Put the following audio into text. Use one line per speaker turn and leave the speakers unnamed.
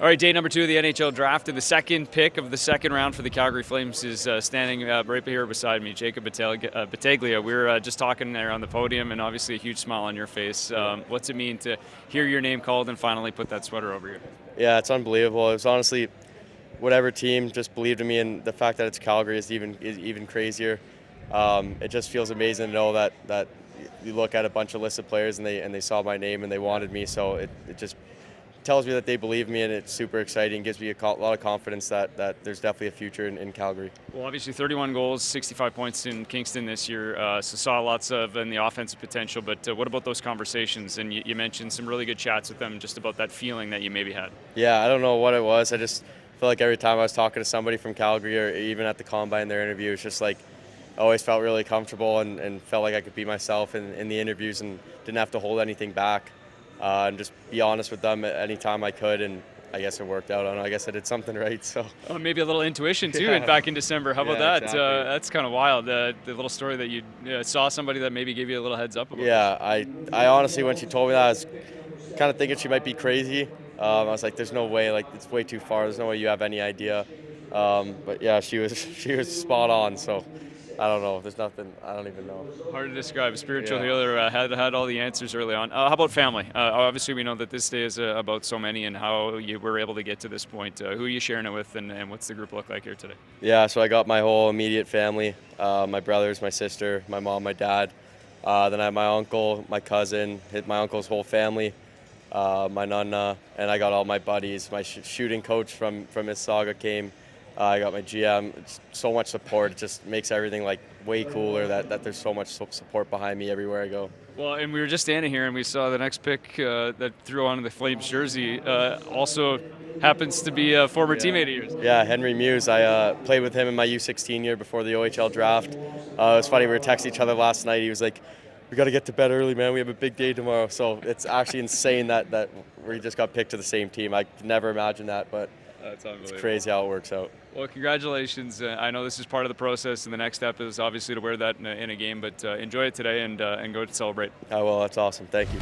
All right, day number 2 of the NHL Draft, and the second pick of the second round for the Calgary Flames is standing right here beside me, Jacob Battaglia. We were just talking there on the podium, and obviously a huge smile on your face. What's it mean to hear your name called and finally put that sweater over you?
Yeah, it's unbelievable. It was honestly, whatever team just believed in me, and the fact that it's Calgary is even crazier. It just feels amazing to know that you look at a bunch of listed players and they saw my name and they wanted me. So it just tells me that they believe in me, and it's super exciting. Gives me a lot of confidence that there's definitely a future in Calgary.
Well, obviously 31 goals, 65 points in Kingston this year, so saw lots of in the offensive potential, but what about those conversations? And you mentioned some really good chats with them just about that feeling that you maybe had.
Yeah, I don't know what it was. I just feel like every time I was talking to somebody from Calgary, or even at the Combine, their interview, it's just like I always felt really comfortable and felt like I could be myself in the interviews and didn't have to hold anything back. And just be honest with them at any time I could, and I guess it worked out. I guess I did something right. So
maybe a little intuition too, and back in December. How about that?
Exactly.
That's kind of wild. The little story that you saw somebody that maybe gave you a little heads up about.
Yeah, I honestly, when she told me that, I was kind of thinking she might be crazy. I was like, there's no way, like it's way too far. There's no way you have any idea. But yeah, she was spot on. So I don't know. There's nothing. I don't even know.
Hard to describe. A spiritual healer had all the answers early on. How about family? Obviously, we know that this day is about so many, and how you were able to get to this point. Who are you sharing it with, and what's the group look like here today?
Yeah, so I got my whole immediate family, my brothers, my sister, my mom, my dad. Then I have my uncle, my cousin, my uncle's whole family, my nonna, and I got all my buddies. My shooting coach from Mississauga came. I got my GM. It's so much support. It just makes everything like way cooler that there's so much support behind me everywhere I go.
Well, and we were just standing here and we saw the next pick that threw on the Flames jersey also happens to be a former teammate of yours.
Yeah, Henry Muse. I played with him in my U16 year before the OHL draft. It was funny, we were texting each other last night. He was like, "We got to get to bed early, man. We have a big day tomorrow." So it's actually insane that we just got picked to the same team. I could never imagine that, but it's crazy how it works out.
Well, congratulations. I know this is part of the process, and the next step is obviously to wear that in a game, but enjoy it today and go to celebrate.
Oh, well, that's awesome. Thank you.